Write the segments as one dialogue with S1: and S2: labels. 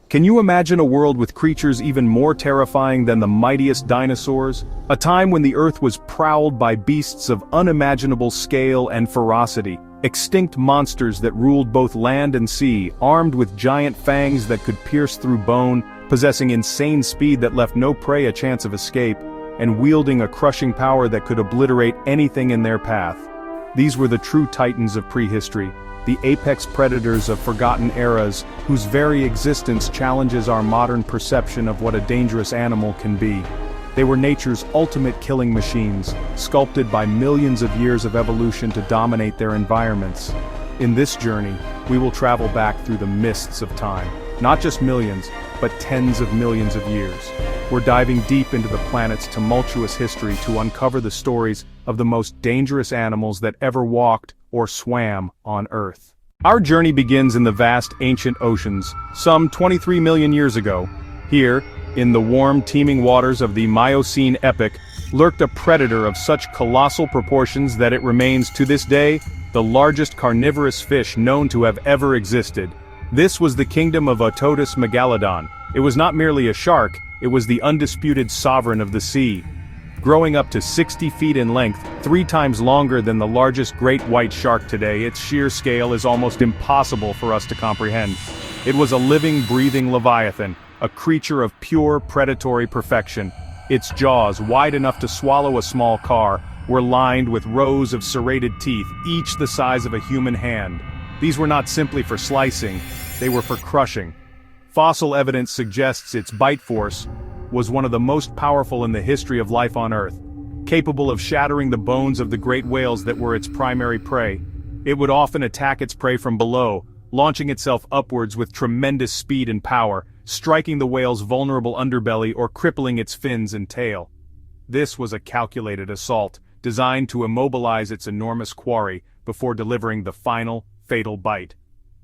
S1: Can you imagine a world with creatures even more terrifying than the mightiest dinosaurs? A time when the Earth was prowled by beasts of unimaginable scale and ferocity, extinct monsters that ruled both land and sea, armed with giant fangs that could pierce through bone, possessing insane speed that left no prey a chance of escape, and wielding a crushing power that could obliterate anything in their path. These were the true titans of prehistory, the apex predators of forgotten eras, whose very existence challenges our modern perception of what a dangerous animal can be. They were nature's ultimate killing machines, sculpted by millions of years of evolution to dominate their environments. In this journey, we will travel back through the mists of time, not just millions, but tens of millions of years. We're diving deep into the planet's tumultuous history to uncover the stories of the most dangerous animals that ever walked or swam on Earth. Our journey begins in the vast ancient oceans, some 23 million years ago. Here, in the warm, teeming waters of the Miocene epoch, lurked a predator of such colossal proportions that it remains to this day the largest carnivorous fish known to have ever existed. This was the kingdom of Otodus Megalodon. It was not merely a shark, it was the undisputed sovereign of the sea. Growing up to 60 feet in length, 3 times longer than the largest great white shark today, its sheer scale is almost impossible for us to comprehend. It was a living, breathing leviathan, a creature of pure predatory perfection. Its jaws, wide enough to swallow a small car, were lined with rows of serrated teeth, each the size of a human hand. These were not simply for slicing, they were for crushing. Fossil evidence suggests its bite force was one of the most powerful in the history of life on Earth. Capable of shattering the bones of the great whales that were its primary prey, it would often attack its prey from below, launching itself upwards with tremendous speed and power, striking the whale's vulnerable underbelly or crippling its fins and tail. This was a calculated assault, designed to immobilize its enormous quarry before delivering the final, fatal bite.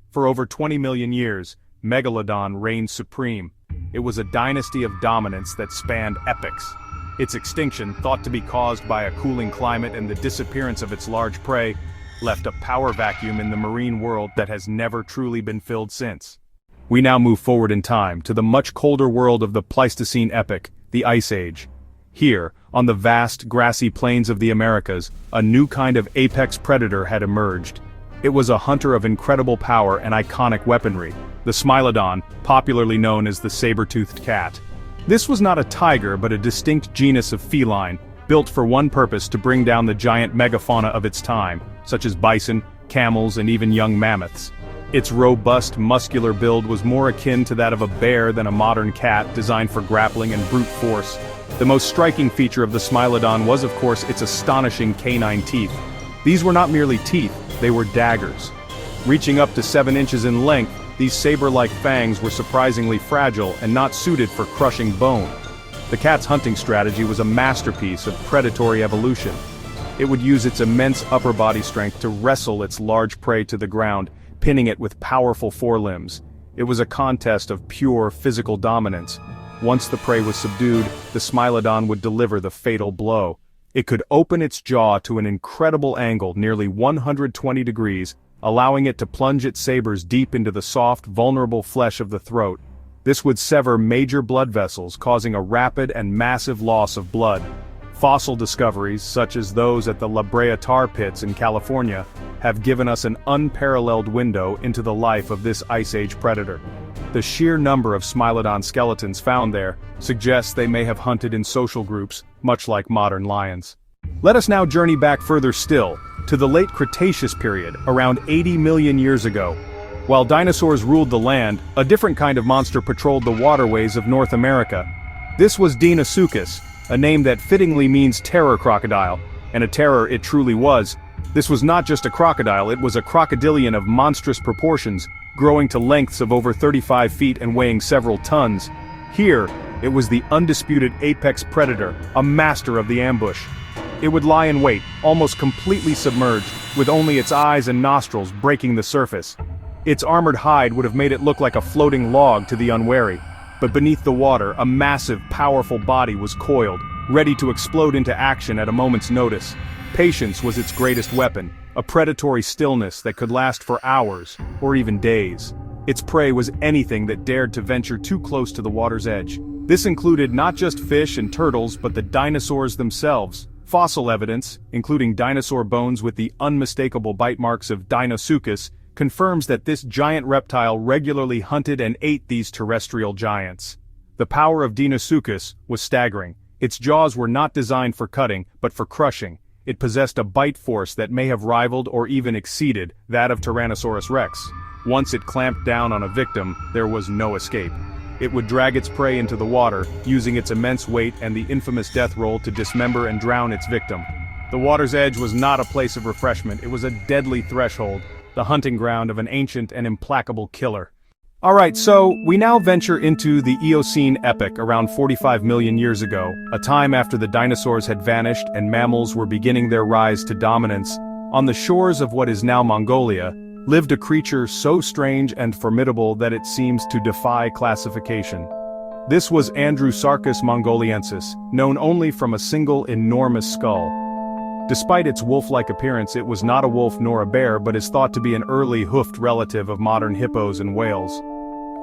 S1: For over 20 million years, Megalodon reigned supreme. It was a dynasty of dominance that spanned epochs. Its extinction, thought to be caused by a cooling climate and the disappearance of its large prey, left a power vacuum in the marine world that has never truly been filled since. We now move forward in time to the much colder world of the Pleistocene epoch, the Ice Age. Here, on the vast, grassy plains of the Americas, a new kind of apex predator had emerged. It was a hunter of incredible power and iconic weaponry, the Smilodon, popularly known as the saber-toothed cat. This was not a tiger but a distinct genus of feline, built for one purpose: to bring down the giant megafauna of its time, such as bison, camels, and even young mammoths. Its robust, muscular build was more akin to that of a bear than a modern cat designed for grappling and brute force. The most striking feature of the Smilodon was, of course, its astonishing canine teeth. These were not merely teeth, they were daggers. Reaching up to 7 inches in length, these saber-like fangs were surprisingly fragile and not suited for crushing bone. The cat's hunting strategy was a masterpiece of predatory evolution. It would use its immense upper body strength to wrestle its large prey to the ground, pinning it with powerful forelimbs. It was a contest of pure physical dominance. Once the prey was subdued, the Smilodon would deliver the fatal blow. It could open its jaw to an incredible angle, nearly 120 degrees, allowing it to plunge its sabers deep into the soft, vulnerable flesh of the throat. This would sever major blood vessels, causing a rapid and massive loss of blood. Fossil discoveries, such as those at the La Brea tar pits in California, have given us an unparalleled window into the life of this Ice Age predator. The sheer number of Smilodon skeletons found there suggests they may have hunted in social groups, much like modern lions. Let us now journey back further still, to the late Cretaceous period, around 80 million years ago. While dinosaurs ruled the land, a different kind of monster patrolled the waterways of North America. This was Deinosuchus, a name that fittingly means terror crocodile, and a terror it truly was. This was not just a crocodile, it was a crocodilian of monstrous proportions, growing to lengths of over 35 feet and weighing several tons. Here, it was the undisputed apex predator, a master of the ambush. It would lie in wait, almost completely submerged, with only its eyes and nostrils breaking the surface. Its armored hide would have made it look like a floating log to the unwary. But beneath the water, a massive, powerful body was coiled, ready to explode into action at a moment's notice. Patience was its greatest weapon, a predatory stillness that could last for hours, or even days. Its prey was anything that dared to venture too close to the water's edge. This included not just fish and turtles but the dinosaurs themselves. Fossil evidence, including dinosaur bones with the unmistakable bite marks of Deinosuchus, confirms that this giant reptile regularly hunted and ate these terrestrial giants. The power of Deinosuchus was staggering. Its jaws were not designed for cutting, but for crushing. It possessed a bite force that may have rivaled or even exceeded that of Tyrannosaurus rex. Once it clamped down on a victim, there was no escape. It would drag its prey into the water, using its immense weight and the infamous death roll to dismember and drown its victim. The water's edge was not a place of refreshment, it was a deadly threshold, the hunting ground of an ancient and implacable killer. Alright, so we now venture into the Eocene epoch around 45 million years ago, a time after the dinosaurs had vanished and mammals were beginning their rise to dominance. On the shores of what is now Mongolia, lived a creature so strange and formidable that it seems to defy classification. This was Andrewsarchus mongoliensis, known only from a single enormous skull. Despite its wolf-like appearance, it was not a wolf nor a bear but is thought to be an early hoofed relative of modern hippos and whales.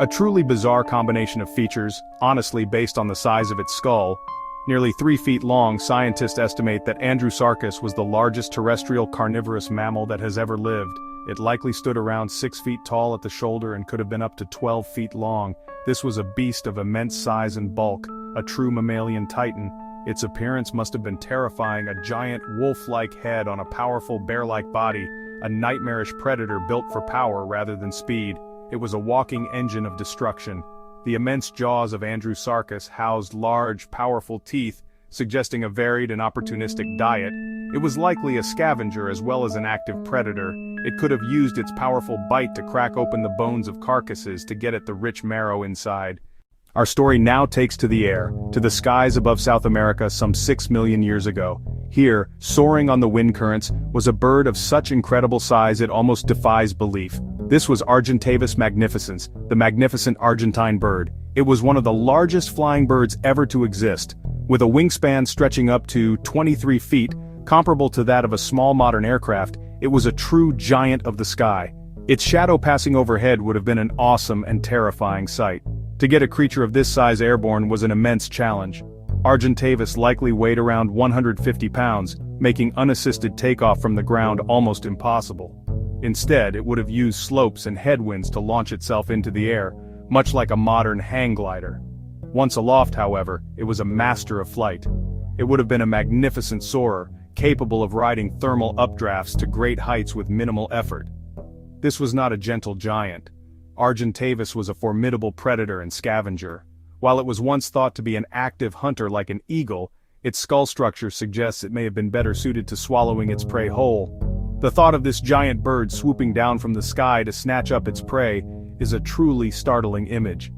S1: A truly bizarre combination of features, honestly based on the size of its skull. Nearly 3 feet long, scientists estimate that Andrewsarchus was the largest terrestrial carnivorous mammal that has ever lived. It likely stood around 6 feet tall at the shoulder and could have been up to 12 feet long. This was a beast of immense size and bulk, a true mammalian titan. Its appearance must have been terrifying, a giant wolf-like head on a powerful bear-like body, a nightmarish predator built for power rather than speed. It was a walking engine of destruction. The immense jaws of Andrewsarchus housed large, powerful teeth, suggesting a varied and opportunistic diet. It was likely a scavenger as well as an active predator. It could have used its powerful bite to crack open the bones of carcasses to get at the rich marrow inside. Our story now takes to the air, to the skies above South America some 6 million years ago. Here, soaring on the wind currents, was a bird of such incredible size it almost defies belief. This was Argentavis magnificens, the magnificent Argentine bird. It was one of the largest flying birds ever to exist, with a wingspan stretching up to 23 feet, comparable to that of a small modern aircraft. It was a true giant of the sky. Its shadow passing overhead would have been an awesome and terrifying sight. To get a creature of this size airborne was an immense challenge. Argentavis likely weighed around 150 pounds, making unassisted takeoff from the ground almost impossible. Instead, it would have used slopes and headwinds to launch itself into the air, much like a modern hang glider. Once aloft, however, it was a master of flight. It would have been a magnificent soarer, capable of riding thermal updrafts to great heights with minimal effort. This was not a gentle giant. Argentavis was a formidable predator and scavenger. While it was once thought to be an active hunter like an eagle, its skull structure suggests it may have been better suited to swallowing its prey whole. The thought of this giant bird swooping down from the sky to snatch up its prey is a truly startling image.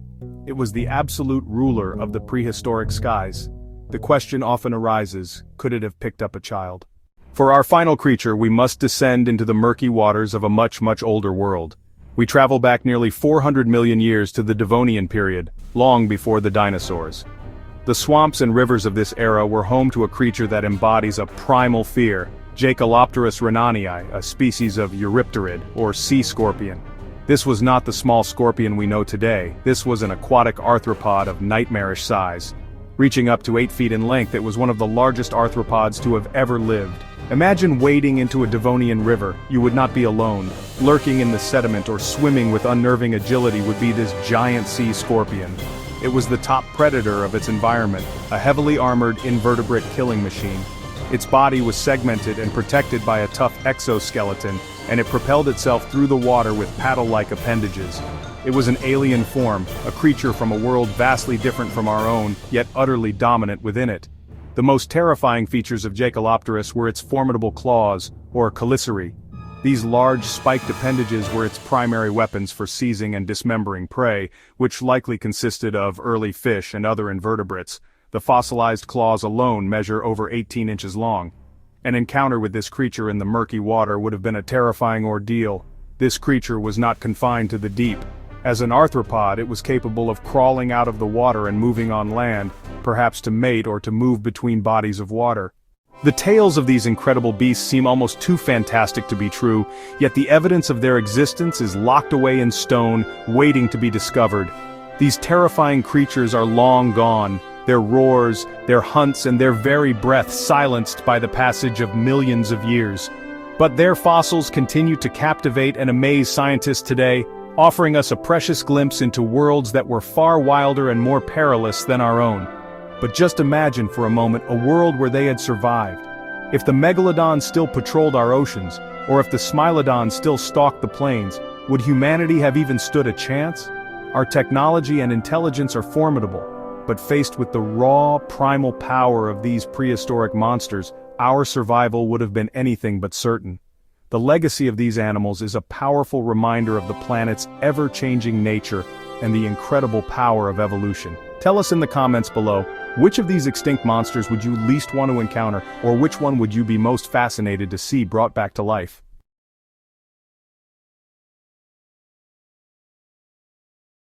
S1: It was the absolute ruler of the prehistoric skies. The question often arises, could it have picked up a child? For our final creature, we must descend into the murky waters of a much older world. We travel back nearly 400 million years to the Devonian period, long before the dinosaurs. The swamps and rivers of this era were home to a creature that embodies a primal fear, Jaekelopterus rhenanii, a species of eurypterid, or sea scorpion. This was not the small scorpion we know today. This was an aquatic arthropod of nightmarish size. Reaching up to 8 feet in length, it was one of the largest arthropods to have ever lived. Imagine wading into a Devonian river. You would not be alone. Lurking in the sediment or swimming with unnerving agility would be this giant sea scorpion. It was the top predator of its environment, a heavily armored invertebrate killing machine. Its body was segmented and protected by a tough exoskeleton, and it propelled itself through the water with paddle-like appendages. It was an alien form, a creature from a world vastly different from our own, yet utterly dominant within it. The most terrifying features of Jaekelopterus were its formidable claws, or chelicerae. These large spiked appendages were its primary weapons for seizing and dismembering prey, which likely consisted of early fish and other invertebrates. The fossilized claws alone measure over 18 inches long. An encounter with this creature in the murky water would have been a terrifying ordeal. This creature was not confined to the deep. As an arthropod, it was capable of crawling out of the water and moving on land, perhaps to mate or to move between bodies of water. The tales of these incredible beasts seem almost too fantastic to be true, yet the evidence of their existence is locked away in stone, waiting to be discovered. These terrifying creatures are long gone, their roars, their hunts, and their very breath silenced by the passage of millions of years. But their fossils continue to captivate and amaze scientists today, offering us a precious glimpse into worlds that were far wilder and more perilous than our own. But just imagine for a moment a world where they had survived. If the Megalodon still patrolled our oceans, or if the Smilodon still stalked the plains, would humanity have even stood a chance? Our technology and intelligence are formidable, but faced with the raw, primal power of these prehistoric monsters, our survival would have been anything but certain. The legacy of these animals is a powerful reminder of the planet's ever-changing nature and the incredible power of evolution. Tell us in the comments below, which of these extinct monsters would you least want to encounter, or which one would you be most fascinated to see brought back to life?